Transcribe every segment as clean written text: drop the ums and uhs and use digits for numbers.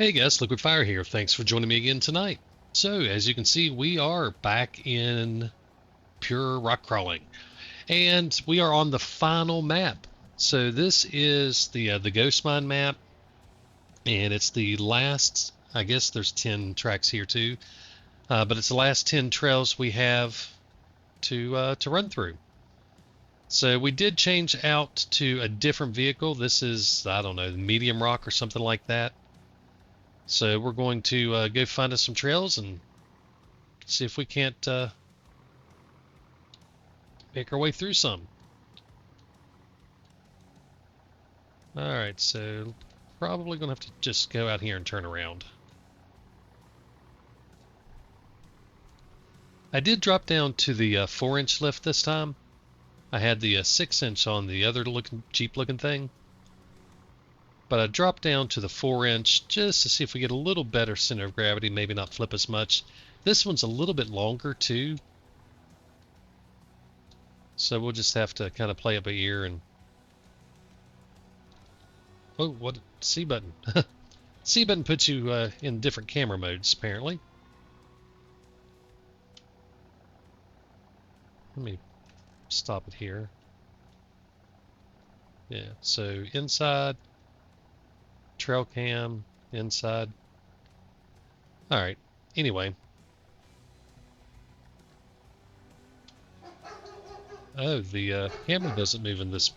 Hey guys, Liquid Fire here. Thanks for joining me again tonight. So, as you can see, we are back in pure rock crawling, and we are on the final map. So this is the Ghost Mine map, and it's the last. I guess there's 10 tracks here too, but it's the last 10 trails we have to run through. So we did change out to a different vehicle. This is, I don't know, medium rock or something like that. So we're going to go find us some trails and see if we can't make our way through some. Alright, so probably going to have to just go out here and turn around. I did drop down to the 4-inch lift this time. I had the 6-inch on the other Jeep looking thing. But I dropped down to the 4-inch just to see if we get a little better center of gravity, maybe not flip as much. This one's a little bit longer too. So we'll just have to kind of play it by ear and... Oh, what? C button. C button puts you in different camera modes, apparently. Let me stop it here. Yeah, so inside, trail cam, inside. Alright, anyway. Oh, the camera doesn't move in this.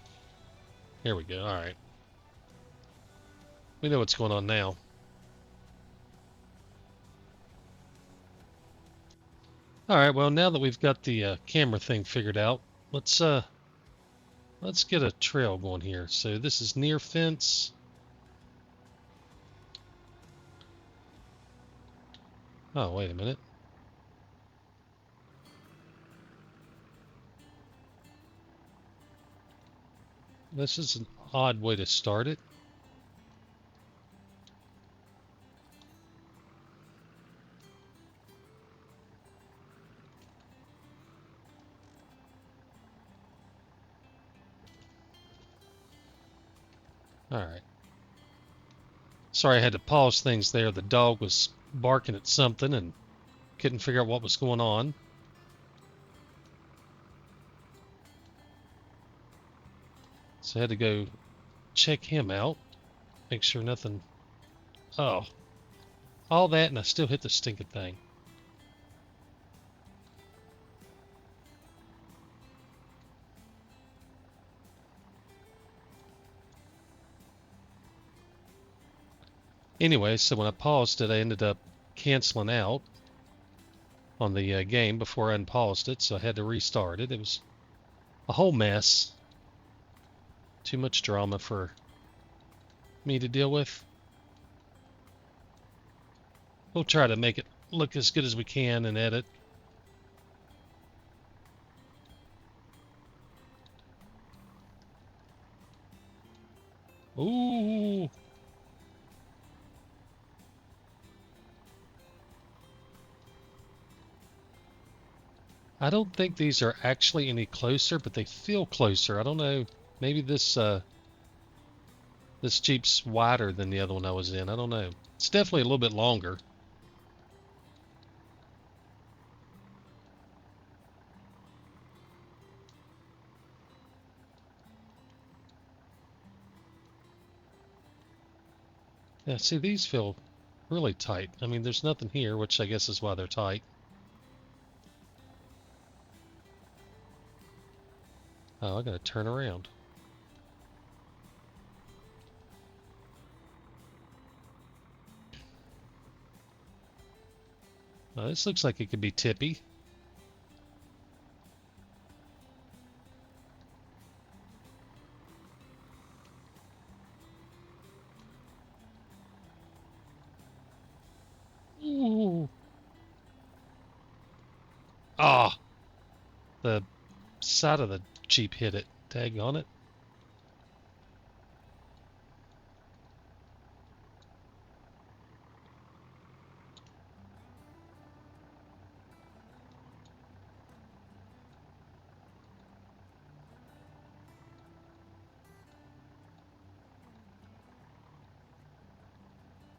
Here we go, alright. We know what's going on now. Alright, well now that we've got the camera thing figured out, let's get a trail going here. So this is near fence. Oh, wait a minute. This is an odd way to start it. Alright. Sorry I had to pause things there. The dog was barking at something and couldn't figure out what was going on. So I had to go check him out. Make sure nothing... Oh. All that and I still hit the stinking thing. Anyway, so when I paused it, I ended up canceling out on the game before I unpaused it, so I had to restart it. It was a whole mess. Too much drama for me to deal with. We'll try to make it look as good as we can and edit. Ooh! I don't think these are actually any closer, but they feel closer. I don't know. Maybe this Jeep's wider than the other one I was in. I don't know. It's definitely a little bit longer. Yeah, see, these feel really tight. I mean, there's nothing here, which I guess is why they're tight. Oh, I gotta turn around. This looks like it could be tippy. Ooh. Ah, the side of the Jeep hit it. Daggone it.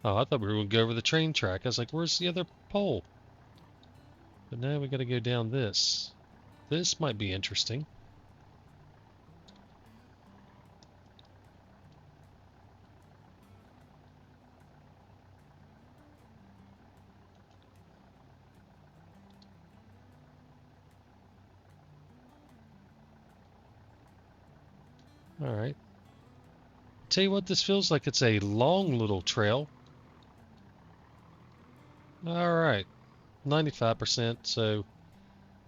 Oh, I thought we were going to go over the train track. I was like, where's the other pole? But now we got to go down this. This might be interesting. All right. Tell you what, this feels like it's a long little trail. All right, 95%. So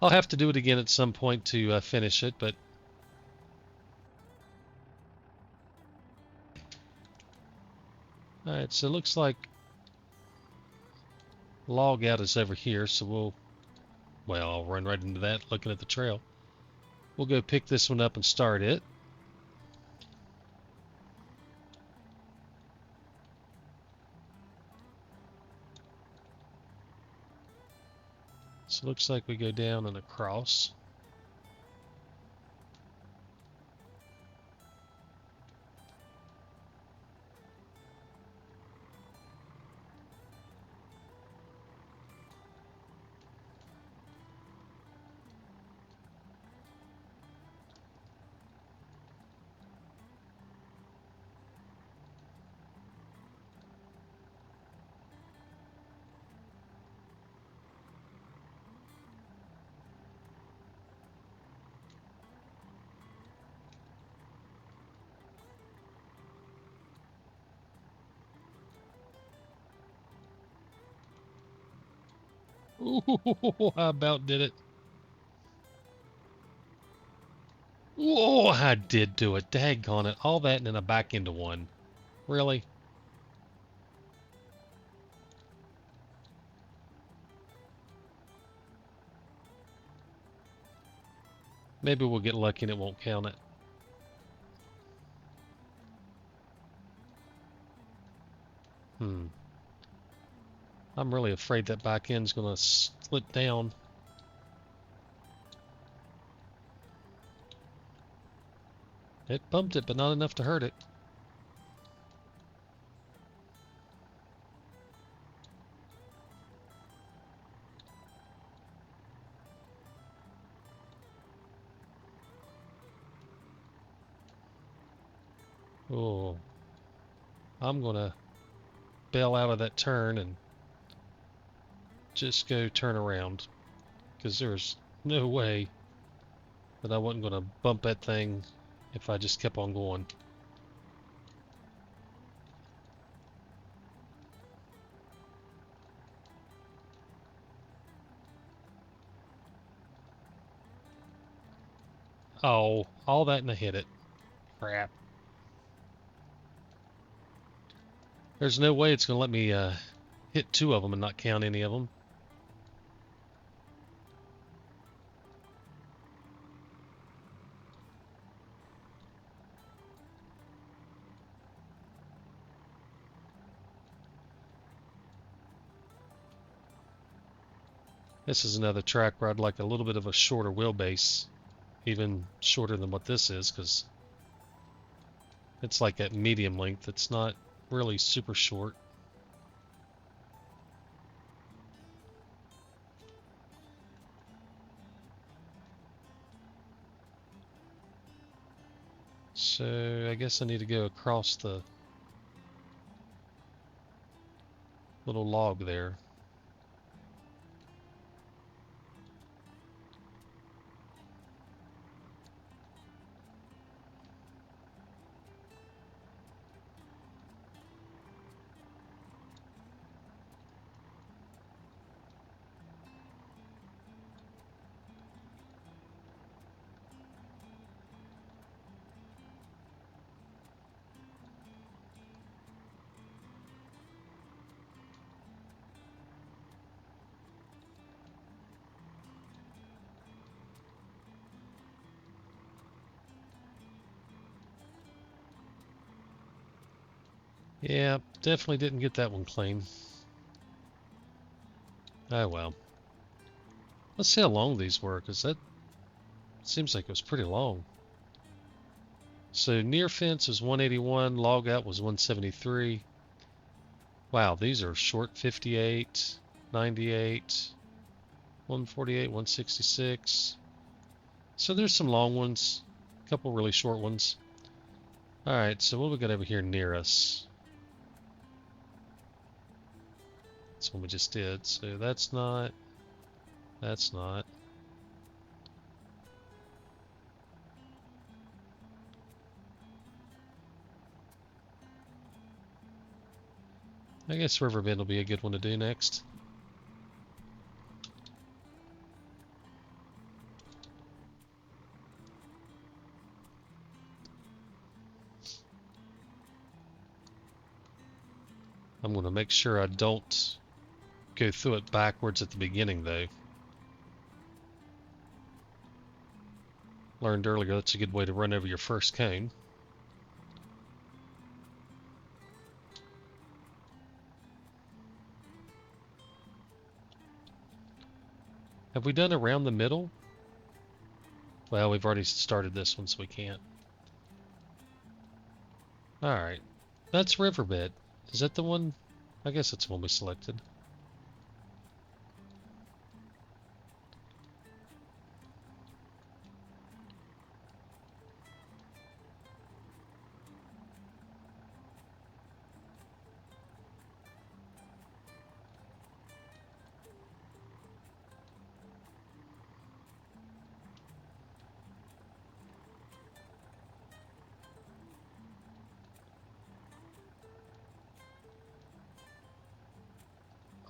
I'll have to do it again at some point to finish it, but all right. So it looks like log out is over here. So well, I'll run right into that looking at the trail. We'll go pick this one up and start it. So it looks like we go down and across. Ooh, I about did it. Whoa, I did do it. Daggone it. All that and then I back into one. Really? Maybe we'll get lucky and it won't count it. I'm really afraid that back end's going to slip down. It bumped it, but not enough to hurt it. Oh, I'm going to bail out of that turn and just go turn around, because there's no way that I wasn't going to bump that thing if I just kept on going. Oh, all that and I hit it. Crap. There's no way it's going to let me hit two of them and not count any of them. This is another track where I'd like a little bit of a shorter wheelbase, even shorter than what this is, because it's like at medium length. It's not really super short. So I guess I need to go across the little log there. Yeah, definitely didn't get that one clean. Oh well. Let's see how long these were, because that seems like it was pretty long. So near fence was 181, log out was 173. Wow, these are short 58, 98, 148, 166. So there's some long ones, a couple really short ones. Alright, so what do we got over here near us? That's one we just did, so that's not. I guess Riverbend will be a good one to do next. I'm going to make sure I don't go through it backwards at the beginning, though. Learned earlier that's a good way to run over your first cone. Have we done around the middle? Well, we've already started this one, so we can't. Alright. That's Riverbed. Is that the one? I guess that's the one we selected.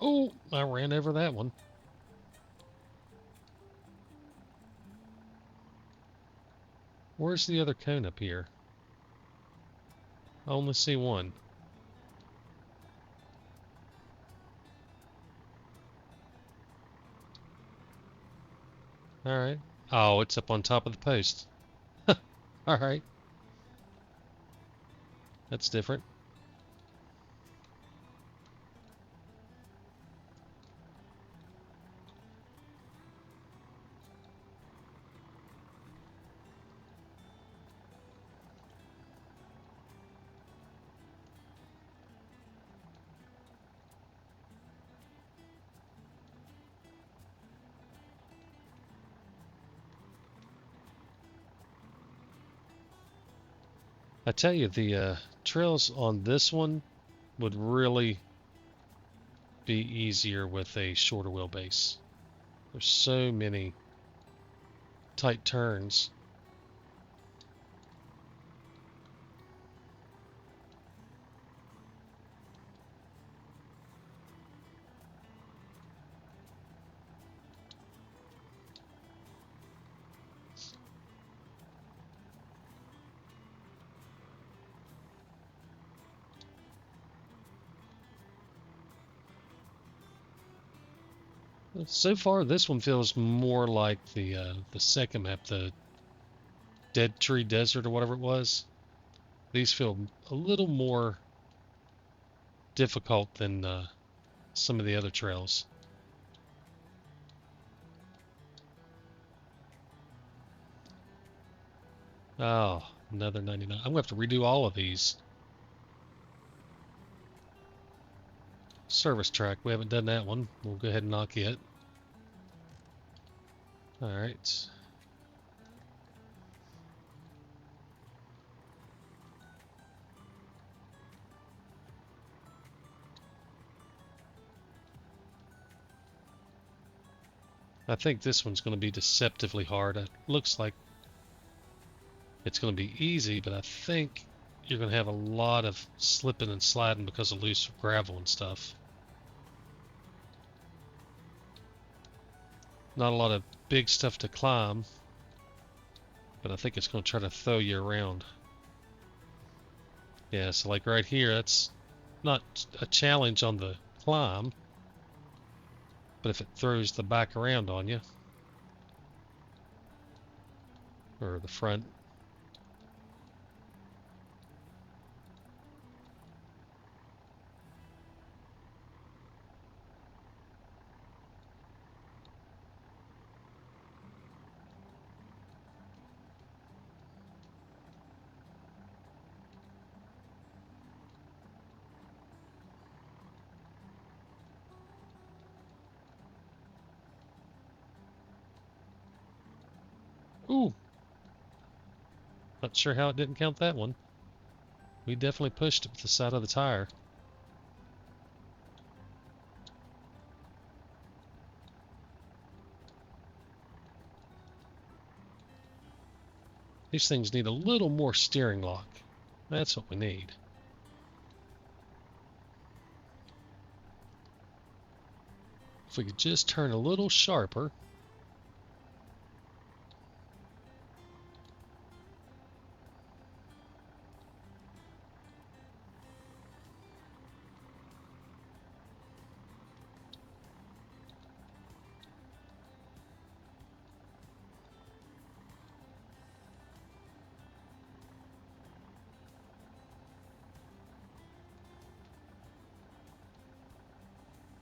Oh, I ran over that one. Where's the other cone up here? I only see one. Alright. Oh, it's up on top of the post. Alright. That's different. I tell you, the trails on this one would really be easier with a shorter wheelbase. There's so many tight turns. So far, this one feels more like the second map, the Dead Tree Desert or whatever it was. These feel a little more difficult than some of the other trails. Oh, another 99. I'm gonna have to redo all of these. Service track, we haven't done that one. We'll go ahead and knock it. Alright. I think this one's going to be deceptively hard. It looks like it's going to be easy, but I think you're going to have a lot of slipping and sliding because of loose gravel and stuff. Not a lot of big stuff to climb, but I think it's going to try to throw you around. Yeah, so like right here, that's not a challenge on the climb, but if it throws the back around on you, or the front. Ooh. Not sure how it didn't count that one. We definitely pushed it with the side of the tire. These things need a little more steering lock. That's what we need. If we could just turn a little sharper.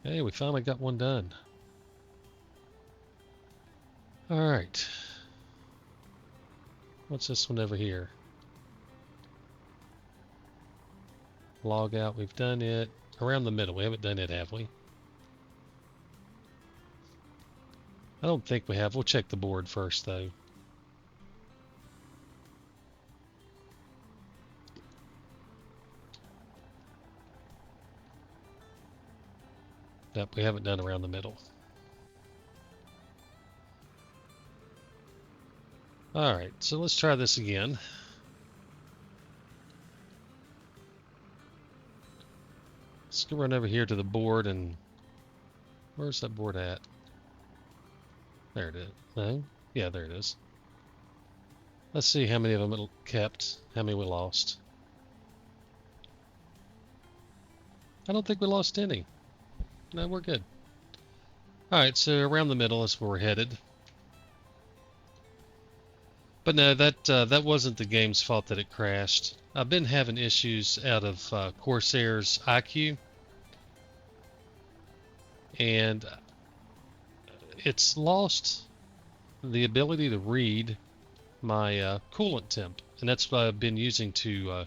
Hey, we finally got one done. Alright. What's this one over here? Log out. We've done it. Around the middle. We haven't done it, have we? I don't think we have. We'll check the board first, though. Yep, we haven't done around the middle. Alright, so let's try this again. Let's go run over here to the board and... Where's that board at? There it is. No? Yeah, there it is. Let's see how many of them it kept, how many we lost. I don't think we lost any. No, we're good. Alright, so around the middle is where we're headed. But no, that wasn't the game's fault that it crashed. I've been having issues out of Corsair's IQ. And it's lost the ability to read my coolant temp. And that's what I've been using to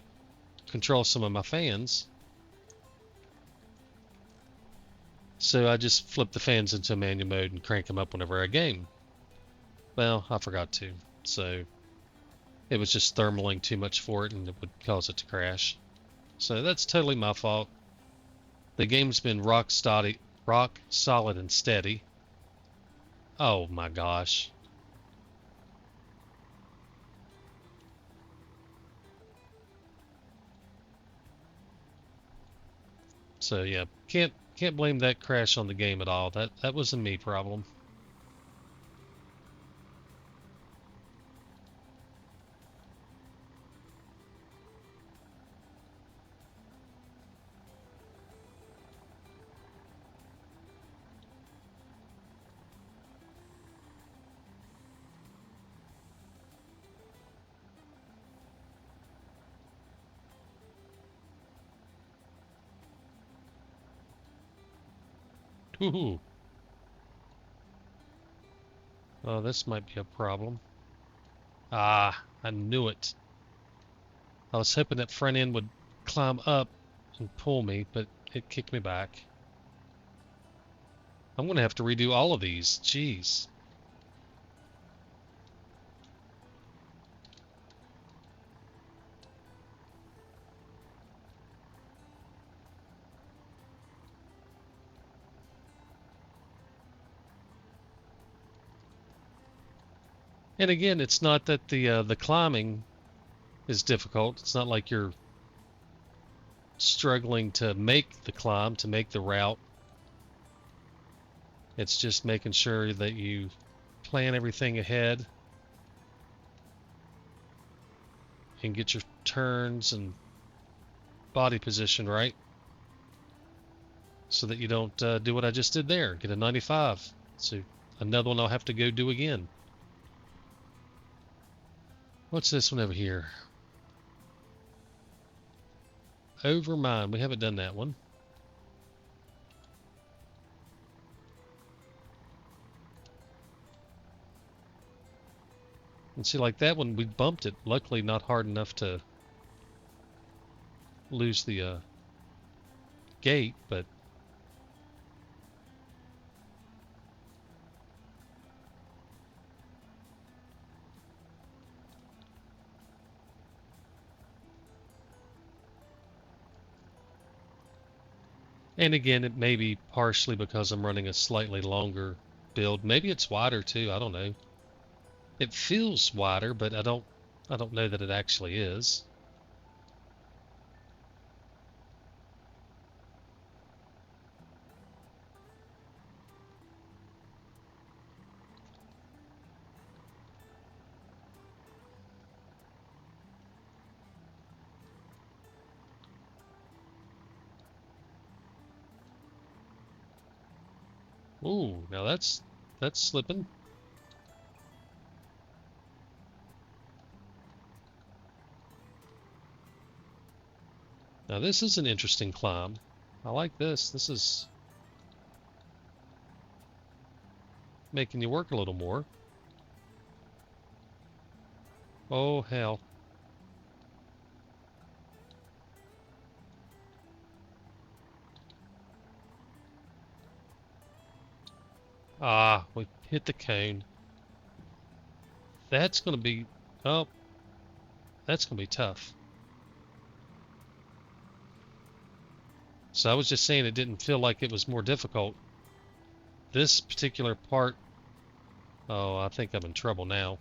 control some of my fans. So I just flip the fans into manual mode and crank them up whenever I game. Well, I forgot to. So it was just thermaling too much for it and it would cause it to crash. So that's totally my fault. The game's been rock solid and steady. Oh my gosh. So yeah, can't blame that crash on the game at all. That was a me problem. Woohoo. Oh, this might be a problem. Ah, I knew it. I was hoping that front end would climb up and pull me, but it kicked me back. I'm going to have to redo all of these. Jeez. And again, it's not that the climbing is difficult. It's not like you're struggling to make the climb, to make the route. It's just making sure that you plan everything ahead and get your turns and body position right so that you don't do what I just did there, get a 95. So another one I'll have to go do again. What's this one over here? Over mine. We haven't done that one. And see, like that one, we bumped it. Luckily, not hard enough to lose the gate, but And again, it may be partially because I'm running a slightly longer build. Maybe it's wider too, I don't know. It feels wider, but I don't know that it actually is. Ooh, now that's slipping. Now this is an interesting climb. I like this. This is making you work a little more. Oh hell. Ah, we hit the cone. That's gonna be, oh, that's gonna be tough. So I was just saying it didn't feel like it was more difficult. This particular part, oh, I think I'm in trouble now.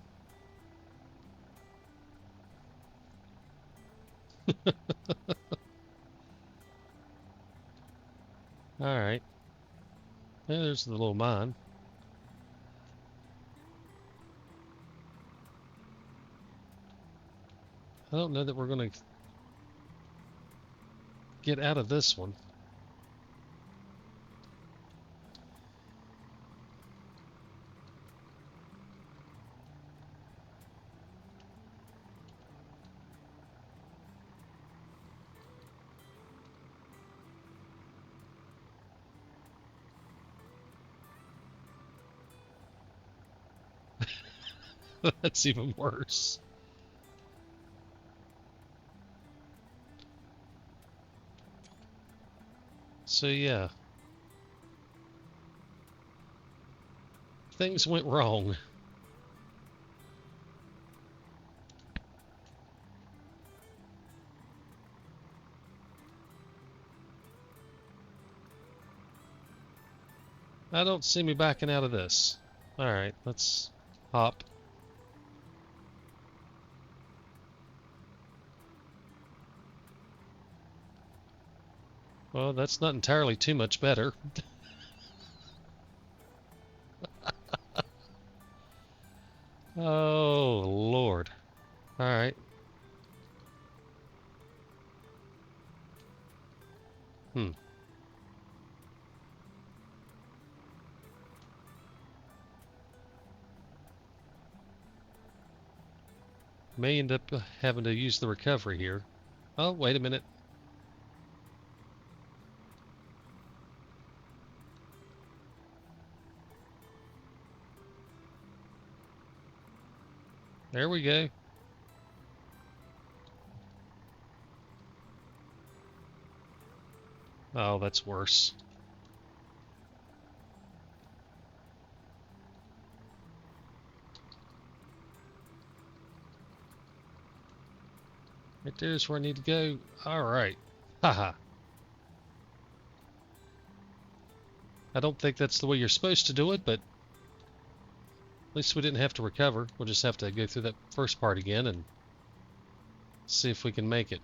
Alright. There's the little mine. I don't know that we're gonna get out of this one. That's even worse. So yeah, things went wrong. I don't see me backing out of this. Alright, let's hop. Well, that's not entirely too much better. Oh, Lord. Alright. Hmm. May end up having to use the recovery here. Oh, wait a minute. There we go. Oh, that's worse. Right there's where I need to go. Alright. Haha. I don't think that's the way you're supposed to do it, but at least we didn't have to recover. We'll just have to go through that first part again and see if we can make it.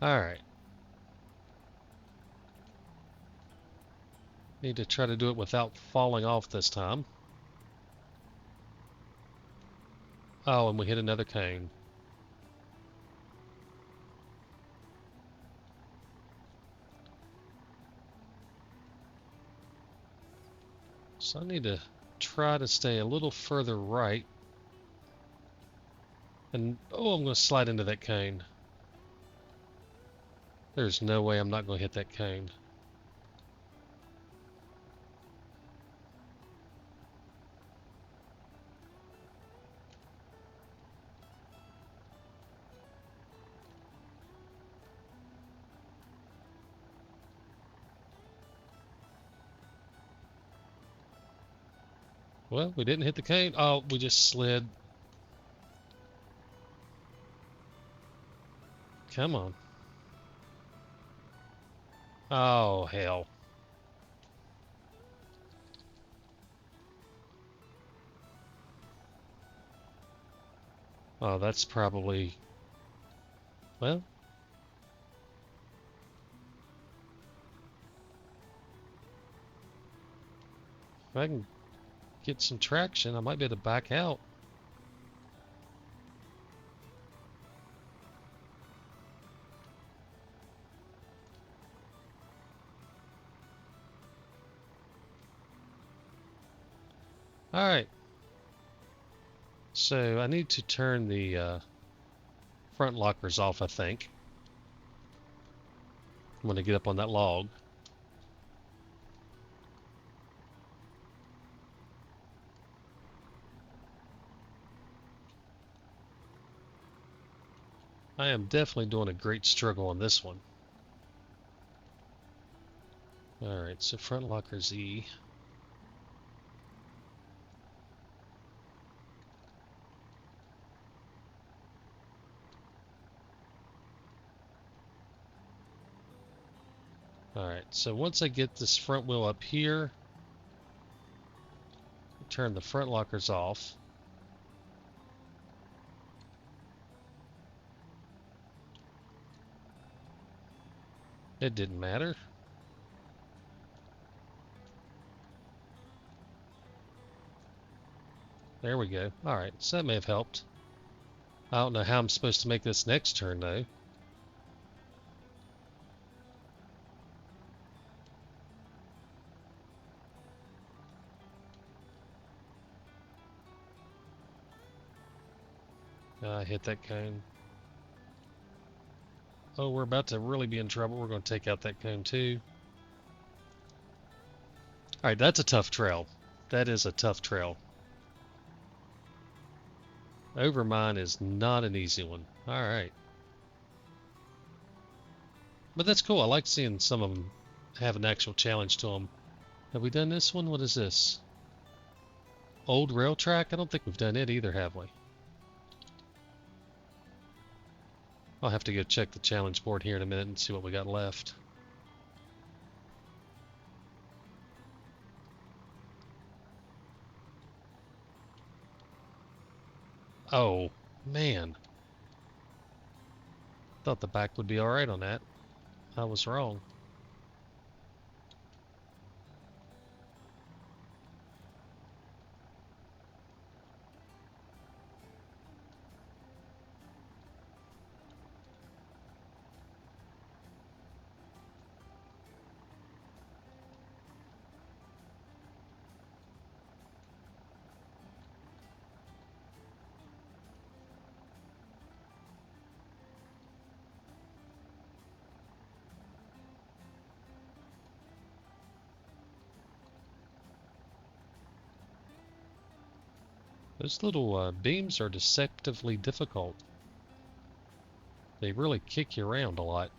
Alright. Need to try to do it without falling off this time. Oh, and we hit another cone. So I need to try to stay a little further right. And, oh, I'm going to slide into that cone. There's no way I'm not going to hit that cone. Well, we didn't hit the cone. Oh, we just slid. Come on. Oh, hell. Oh, that's probably... Well... If I can get some traction, I might be able to back out. Alright. So I need to turn the front lockers off, I think. I'm going to get up on that log. I am definitely doing a great struggle on this one. Alright, so front lockers E. Alright, so once I get this front wheel up here, turn the front lockers off. It didn't matter. There we go. Alright, so that may have helped. I don't know how I'm supposed to make this next turn, though. I hit that cone. Oh, we're about to really be in trouble. We're going to take out that cone, too. Alright, that's a tough trail. That is a tough trail. Overmine is not an easy one. Alright. But that's cool. I like seeing some of them have an actual challenge to them. Have we done this one? What is this? Old rail track? I don't think we've done it either, have we? I'll have to go check the challenge board here in a minute and see what we got left. Oh, man. Thought the back would be alright on that. I was wrong. Those little beams are deceptively difficult. They really kick you around a lot.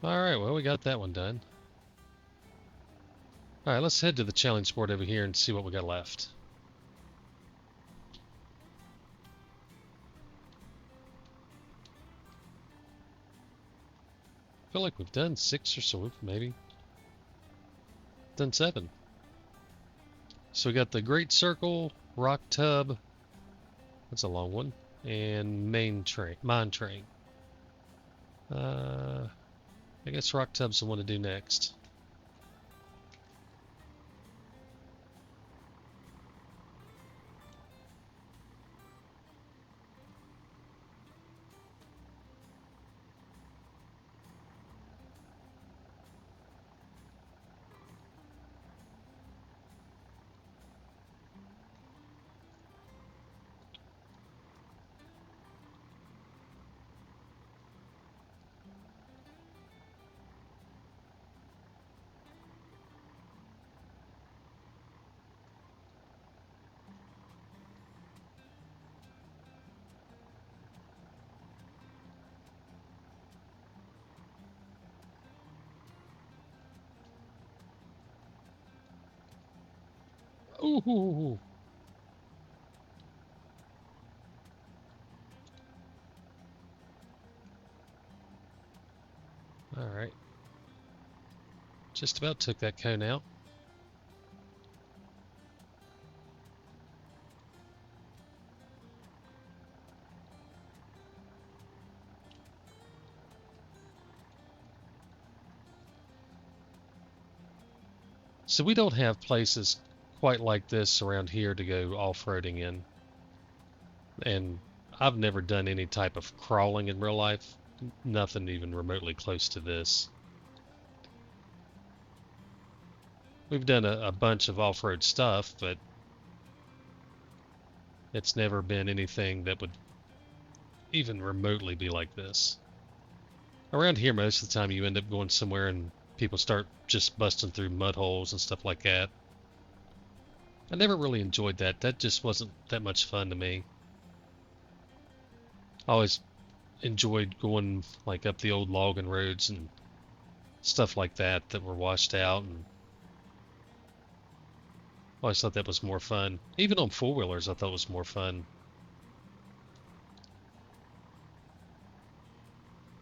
Alright, well, we got that one done. Alright, let's head to the challenge board over here and see what we got left. I feel like we've done 6 or so, maybe. Done 7. So we got the Great Circle, Rock Tub, that's a long one, and Mine Train. I guess Rock Tub's the one to do next. Ooh. Alright. Just about took that cone out. So we don't have places quite like this around here to go off-roading in. And I've never done any type of crawling in real life. Nothing even remotely close to this. We've done a bunch of off-road stuff, but it's never been anything that would even remotely be like this. Around here, most of the time you end up going somewhere and people start just busting through mud holes and stuff like that. I never really enjoyed that. That just wasn't that much fun to me. I always enjoyed going like up the old logging roads and stuff like that that were washed out, and I always thought that was more fun. Even on four-wheelers I thought it was more fun.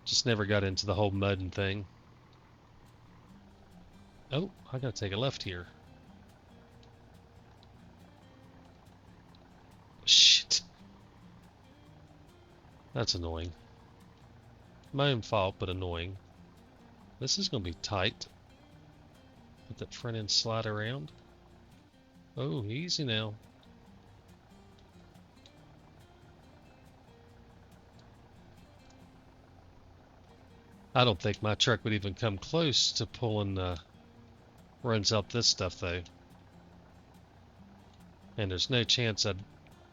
Just never got into the whole mudding thing. Oh, I gotta take a left here. Shit. That's annoying. My own fault, but annoying. This is gonna be tight. Let that front end slide around. Oh, easy now. I don't think my truck would even come close to pulling runs out this stuff though. And there's no chance I'd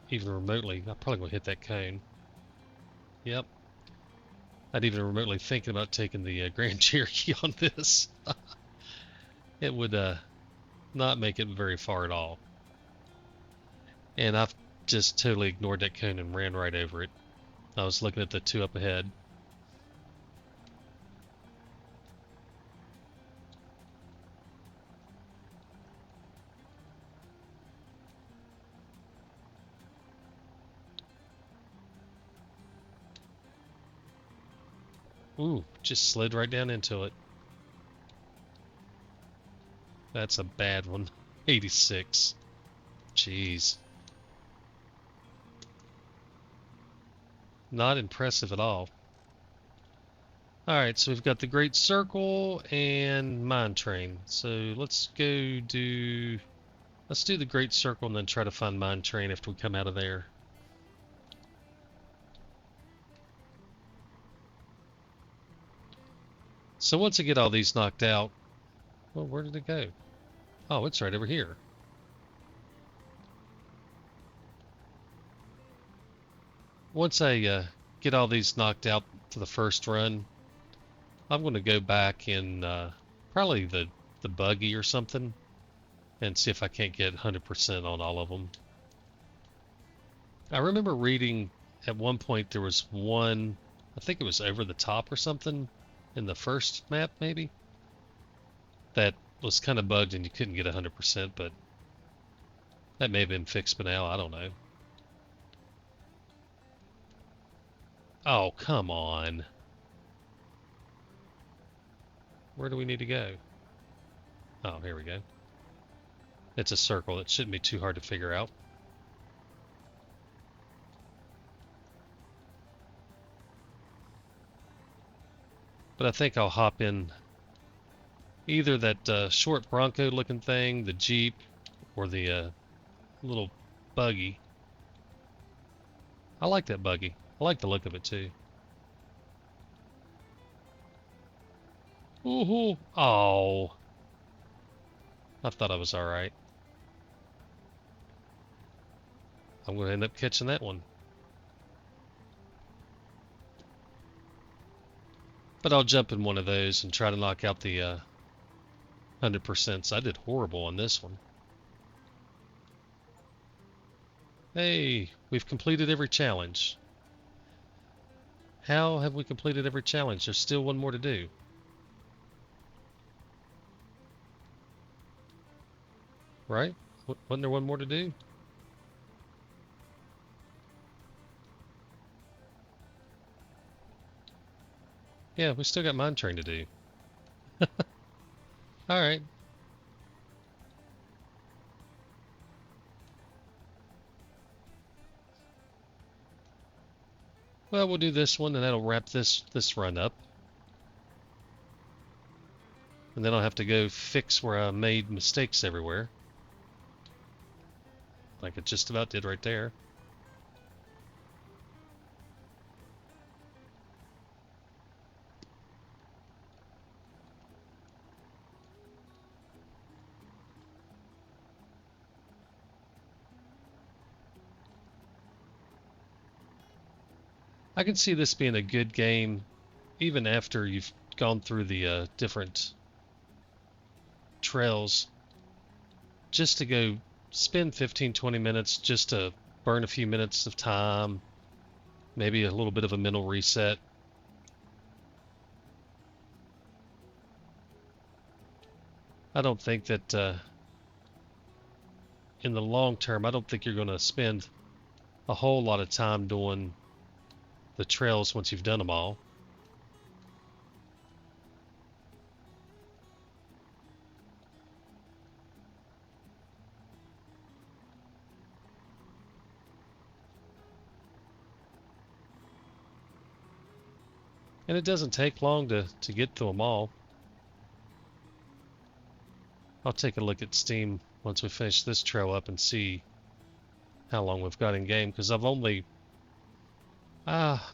even remotely, I'm probably gonna hit that cone. Yep. Not even remotely thinking about taking the Grand Cherokee on this. It would not make it very far at all. And I've just totally ignored that cone and ran right over it. I was looking at the two up ahead. Ooh, just slid right down into it. That's a bad one. 86. Jeez. Not impressive at all. Alright, so we've got the Great Circle and Mine Train. So let's do the Great Circle and then try to find Mine Train after we come out of there. So once I get all these knocked out, well, where did it go? Oh, it's right over here. Once I get all these knocked out to the first run, I'm going to go back in probably the buggy or something and see if I can't get 100% on all of them. I remember reading at one point there was one, I think it was Over the Top or something in the first map maybe, that was kind of bugged and you couldn't get 100%, but that may have been fixed by now, I don't know. Oh, come on. Where do we need to go? Oh, here we go. It's a circle. It shouldn't be too hard to figure out. But I think I'll hop in either that short Bronco looking thing, the Jeep, or the little buggy. I like that buggy. I like the look of it too. Ooh, oh. I thought I was alright. I'm going to end up catching that one. But I'll jump in one of those and try to knock out the 100%. I did horrible on this one. Hey, we've completed every challenge. How have we completed every challenge? There's still one more to do. Right? Wasn't there one more to do? Yeah, we still got Mine Train to do. Alright. Well, we'll do this one, and that'll wrap this run up. And then I'll have to go fix where I made mistakes everywhere. Like it just about did right there. I can see this being a good game even after you've gone through the different trails, just to go spend 15-20 minutes just to burn a few minutes of time, maybe a little bit of a mental reset. I don't think that in the long term, I don't think you're going to spend a whole lot of time doing the trails once you've done them all. And it doesn't take long to get through them all. I'll take a look at Steam once we finish this trail up and see how long we've got in game, because I've only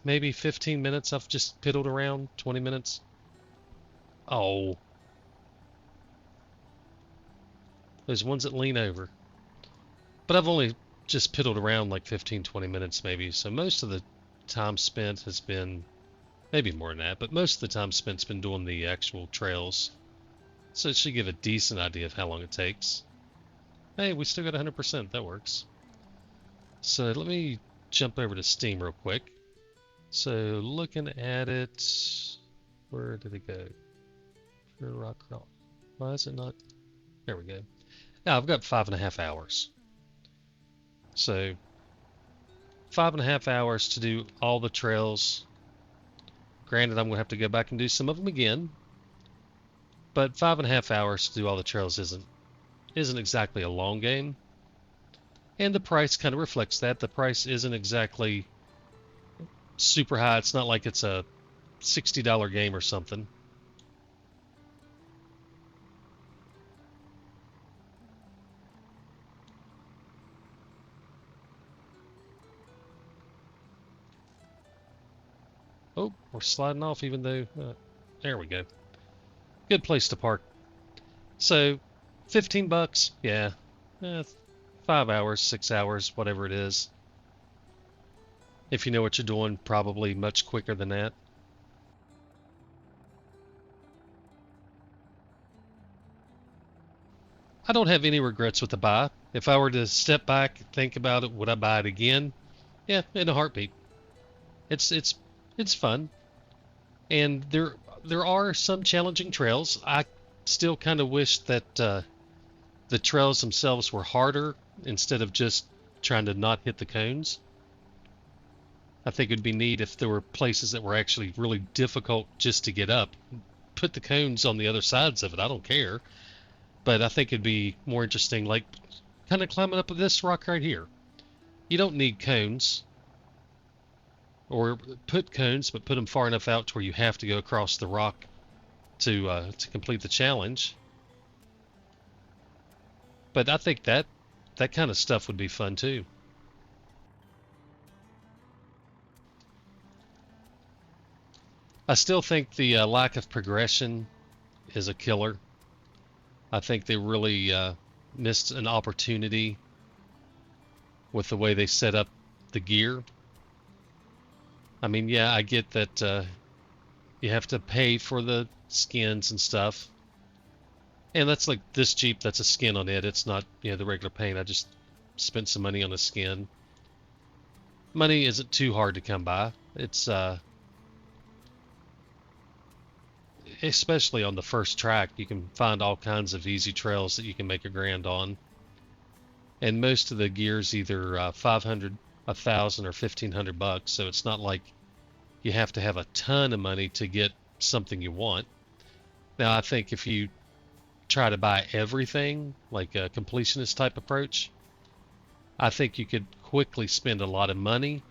maybe 15 minutes I've just piddled around, 20 minutes. Oh. There's ones that lean over. But I've only just piddled around like 15-20 minutes maybe, so most of the time spent has been, maybe more than that, but most of the time spent's been doing the actual trails. So it should give a decent idea of how long it takes. Hey, we still got 100%, that works. So let me jump over to Steam real quick. So looking at it, where did it go? Pure Rock Crawl. Why is it not? There we go. Now I've got 5.5 hours. So 5.5 hours to do all the trails. Granted, I'm going to have to go back and do some of them again. But 5.5 hours to do all the trails isn't exactly a long game. And the price kind of reflects that. The price isn't exactly super high. It's not like it's a $60 game or something. Oh, we're sliding off even though... there we go. Good place to park. So, $15, yeah. 5 hours, 6 hours, whatever it is. If you know what you're doing, probably much quicker than that. I don't have any regrets with the buy. If I were to step back, think about it, would I buy it again? Yeah, in a heartbeat. It's fun. And there are some challenging trails. I still kind of wish that the trails themselves were harder instead of just trying to not hit the cones. I think it'd be neat if there were places that were actually really difficult just to get up. Put the cones on the other sides of it. I don't care. But I think it'd be more interesting, like kind of climbing up this rock right here. You don't need cones, or put cones, but put them far enough out to where you have to go across the rock to complete the challenge. But I think that kind of stuff would be fun too. I still think the lack of progression is a killer. I think they really missed an opportunity with the way they set up the gear. I mean, yeah, I get that you have to pay for the skins and stuff. And that's like this Jeep, that's a skin on it. It's not, the regular paint. I just spent some money on a skin. Money isn't too hard to come by. It's especially on the first track, you can find all kinds of easy trails that you can make a grand on. and most of the gear's either 500, 1,000, or 1,500 bucks. So it's not like you have to have a ton of money to get something you want. Now, I think if you try to buy everything, like a completionist type approach, I think you could quickly spend a lot of money,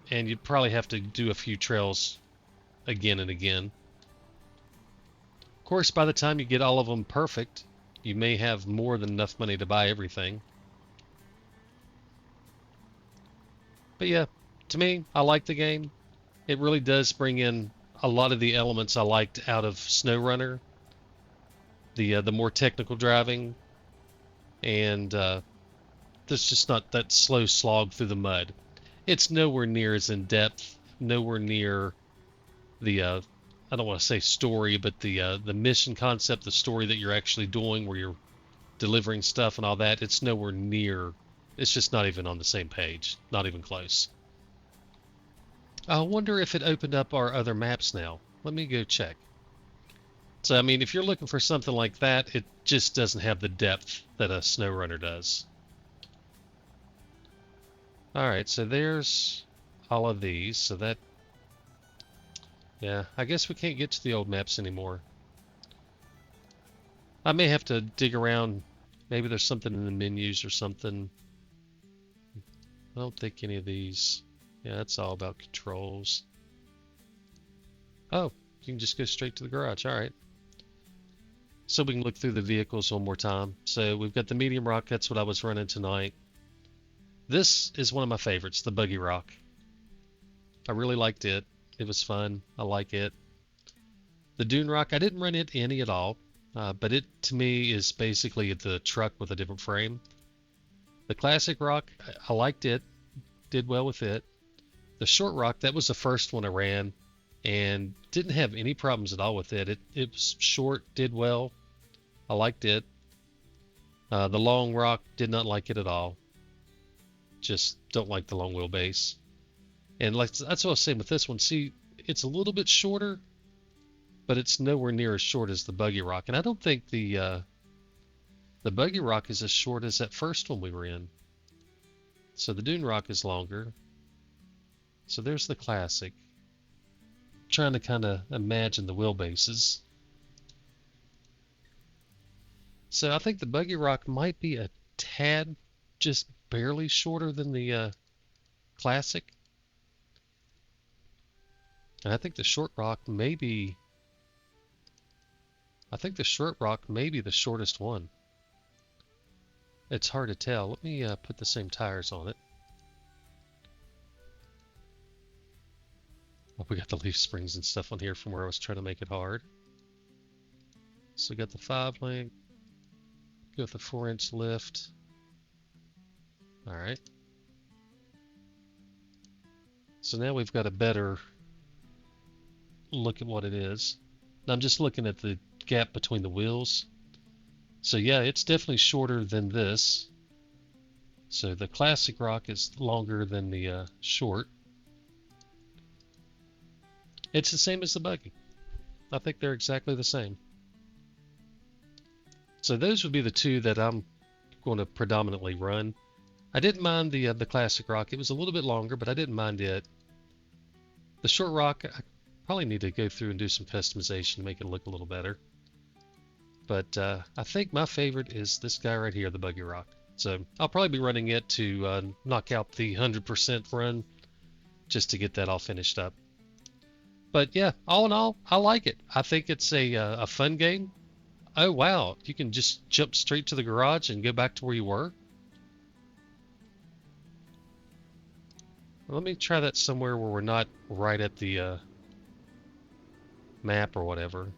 and you'd probably have to do a few trails again and again. Of course, by the time you get all of them perfect, you may have more than enough money to buy everything. But yeah, to me, I like the game. It really does bring in a lot of the elements I liked out of SnowRunner, the more technical driving, and there's just not that slow slog through the mud. It's nowhere near as in depth, nowhere near the I don't want to say story, but the mission concept, the story that you're actually doing, where you're delivering stuff and all that. It's nowhere near. It's just not even on the same page, not even close. I wonder if it opened up our other maps now. Let me go check. So, I mean, if you're looking for something like that, it just doesn't have the depth that a SnowRunner does. Alright, so there's all of these. So that, yeah, I guess we can't get to the old maps anymore. I may have to dig around. Maybe there's something in the menus or something. I don't think any of these. Yeah, that's all about controls. Oh, you can just go straight to the garage. All right. So we can look through the vehicles one more time. So we've got the medium rock. That's what I was running tonight. This is one of my favorites, the buggy rock. I really liked it. It was fun. I like it. The dune rock, I didn't run it any at all, but it to me is basically the truck with a different frame. The classic rock, I liked it. Did well with it. The short rock, that was the first one I ran, and didn't have any problems at all with it. It was short, did well. I liked it. The long rock, did not like it at all. Just don't like the long wheelbase. And like that's what I was saying with this one. See, it's a little bit shorter, but it's nowhere near as short as the buggy rock. And I don't think the buggy rock is as short as that first one we were in. So the dune rock is longer. So there's the classic. Trying to kind of imagine the wheelbases. So I think the buggy rock might be a tad just barely shorter than the classic. And I think the short rock may be. I think the short rock may be the shortest one. It's hard to tell. Let me put the same tires on it. Oh, we got the leaf springs and stuff on here from where I was trying to make it hard. So we got the 5-link. Go with the 4-inch lift. Alright. So now we've got a better look at what it is. Now I'm just looking at the gap between the wheels. So yeah, it's definitely shorter than this. So the classic rock is longer than the short. It's the same as the buggy. I think they're exactly the same. So those would be the two that I'm going to predominantly run. I didn't mind the classic rock. It was a little bit longer, but I didn't mind it. The short rock, I probably need to go through and do some customization to make it look a little better. But I think my favorite is this guy right here, the buggy rock. So I'll probably be running it to knock out the 100% run, just to get that all finished up. But yeah, all in all, I like it. I think it's a fun game. Oh wow, you can just jump straight to the garage and go back to where you were. Let me try that somewhere where we're not right at the map or whatever.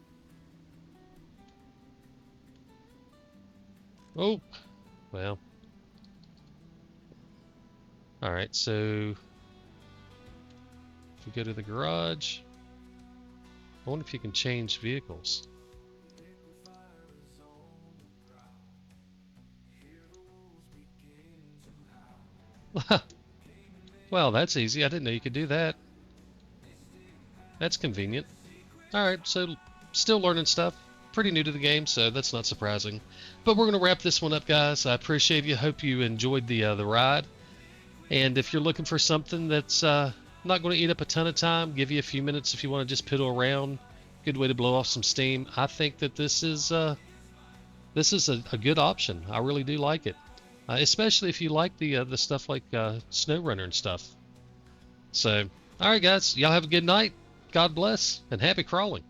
Oh, well. Alright, so if we go to the garage, I wonder if you can change vehicles. Well, that's easy. I didn't know you could do that. That's convenient. Alright, so still learning stuff. pretty new to the game, so that's not surprising. But we're going to wrap this one up, guys. I appreciate you. Hope you enjoyed the ride. And if you're looking for something that's not going to eat up a ton of time, give you a few minutes if you want to just piddle around, good way to blow off some steam. I think that this is a good option. I really do like it, especially if you like the stuff like SnowRunner and stuff. So, all right, guys, y'all have a good night. God bless and happy crawling.